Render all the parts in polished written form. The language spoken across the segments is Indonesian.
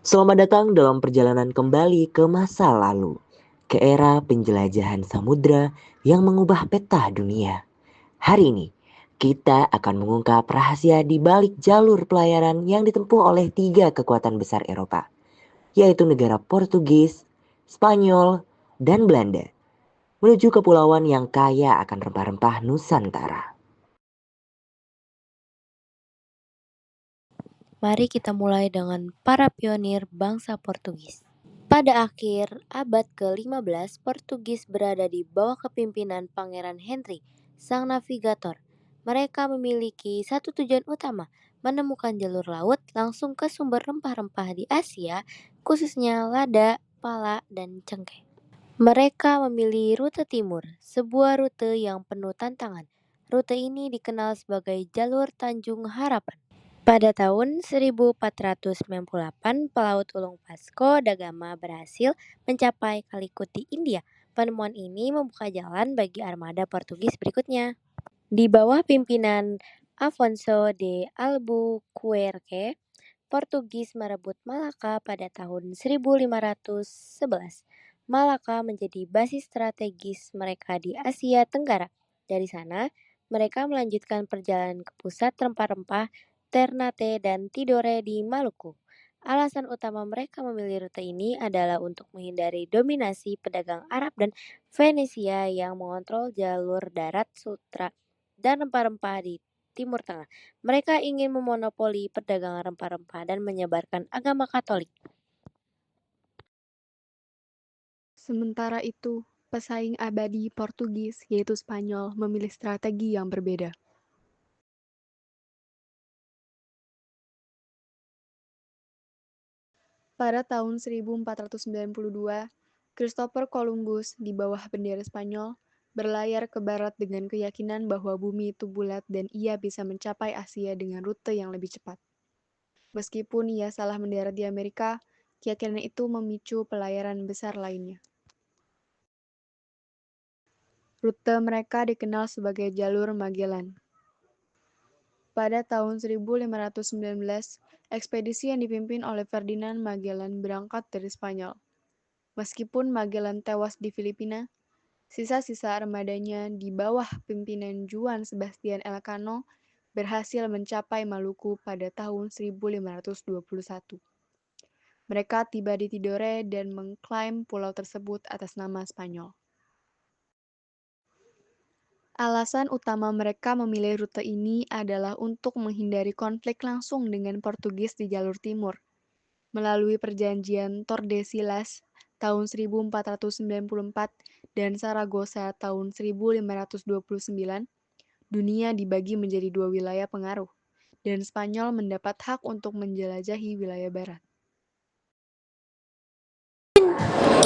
Selamat datang dalam perjalanan kembali ke masa lalu, ke era penjelajahan samudra yang mengubah peta dunia. Hari ini, kita akan mengungkap rahasia di balik jalur pelayaran yang ditempuh oleh tiga kekuatan besar Eropa, yaitu negara Portugis, Spanyol, dan Belanda, menuju kepulauan yang kaya akan rempah-rempah Nusantara. Mari kita mulai dengan para pionir bangsa Portugis. Pada akhir abad ke-15, Portugis berada di bawah kepemimpinan Pangeran Henry, sang navigator. Mereka memiliki satu tujuan utama, menemukan jalur laut langsung ke sumber rempah-rempah di Asia, khususnya lada, pala, dan cengkeh. Mereka memilih rute timur, sebuah rute yang penuh tantangan. Rute ini dikenal sebagai Jalur Tanjung Harapan. Pada tahun 1498, pelaut Ulung Vasco da Gama berhasil mencapai Calicut di India. Penemuan ini membuka jalan bagi armada Portugis berikutnya. Di bawah pimpinan Afonso de Albuquerque, Portugis merebut Malaka pada tahun 1511. Malaka menjadi basis strategis mereka di Asia Tenggara. Dari sana, mereka melanjutkan perjalanan ke pusat rempah-rempah Ternate dan Tidore di Maluku. Alasan utama mereka memilih rute ini adalah untuk menghindari dominasi pedagang Arab dan Venesia yang mengontrol jalur darat Sutra dan rempah-rempah di Timur Tengah. Mereka ingin memonopoli perdagangan rempah-rempah dan menyebarkan agama Katolik. Sementara itu, pesaing abadi Portugis, yaitu Spanyol, memilih strategi yang berbeda. Pada tahun 1492, Christopher Columbus di bawah bendera Spanyol berlayar ke barat dengan keyakinan bahwa bumi itu bulat dan ia bisa mencapai Asia dengan rute yang lebih cepat. Meskipun ia salah mendarat di Amerika, keyakinan itu memicu pelayaran besar lainnya. Rute mereka dikenal sebagai Jalur Magellan. Pada tahun 1519, ekspedisi yang dipimpin oleh Ferdinand Magellan berangkat dari Spanyol. Meskipun Magellan tewas di Filipina, sisa-sisa armadanya di bawah pimpinan Juan Sebastian Elcano berhasil mencapai Maluku pada tahun 1521. Mereka tiba di Tidore dan mengklaim pulau tersebut atas nama Spanyol. Alasan utama mereka memilih rute ini adalah untuk menghindari konflik langsung dengan Portugis di jalur timur. Melalui perjanjian Tordesillas tahun 1494 dan Saragossa tahun 1529, dunia dibagi menjadi dua wilayah pengaruh, dan Spanyol mendapat hak untuk menjelajahi wilayah barat.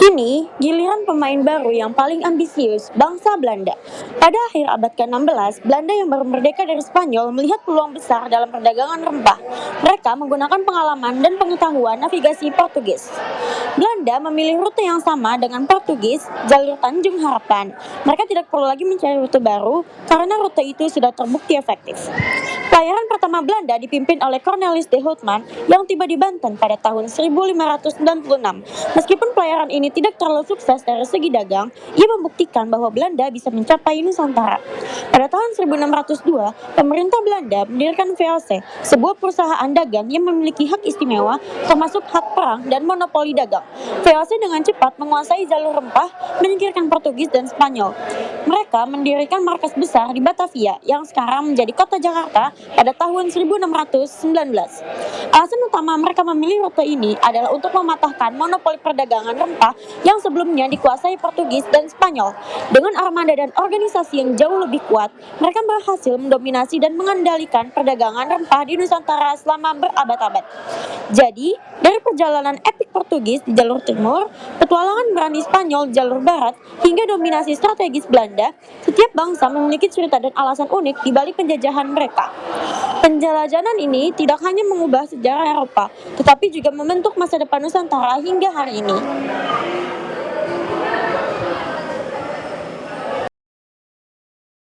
Kini, giliran pemain baru yang paling ambisius, bangsa Belanda. Pada akhir abad ke-16, Belanda yang baru merdeka dari Spanyol melihat peluang besar dalam perdagangan rempah. Mereka menggunakan pengalaman dan pengetahuan navigasi Portugis. Belanda memilih rute yang sama dengan Portugis, jalur Tanjung Harapan. Mereka tidak perlu lagi mencari rute baru karena rute itu sudah terbukti efektif. Pelayaran pertama Belanda dipimpin oleh Cornelis de Houtman yang tiba di Banten pada tahun 1596. Meskipun pelayaran ini tidak terlalu sukses dari segi dagang, ia membuktikan bahwa Belanda bisa mencapai Nusantara. Pada tahun 1602, pemerintah Belanda mendirikan VOC, sebuah perusahaan dagang yang memiliki hak istimewa termasuk hak perang dan monopoli dagang. VOC dengan cepat menguasai jalur rempah, menyingkirkan Portugis dan Spanyol. Mereka mendirikan markas besar di Batavia yang sekarang menjadi kota Jakarta pada tahun 1619. Alasan utama mereka memilih rute ini adalah untuk mematahkan monopoli perdagangan rempah yang sebelumnya dikuasai Portugis dan Spanyol. Dengan armada dan organisasi yang jauh lebih kuat, mereka berhasil mendominasi dan mengendalikan perdagangan rempah di Nusantara selama berabad-abad. Jadi, dari perjalanan epik Portugis di jalur timur, petualangan berani Spanyol di jalur barat, hingga dominasi strategis Belanda, setiap bangsa memiliki cerita dan alasan unik di balik penjajahan mereka. Penjelajahan ini tidak hanya mengubah sejarah Eropa, tetapi juga membentuk masa depan Nusantara hingga hari ini.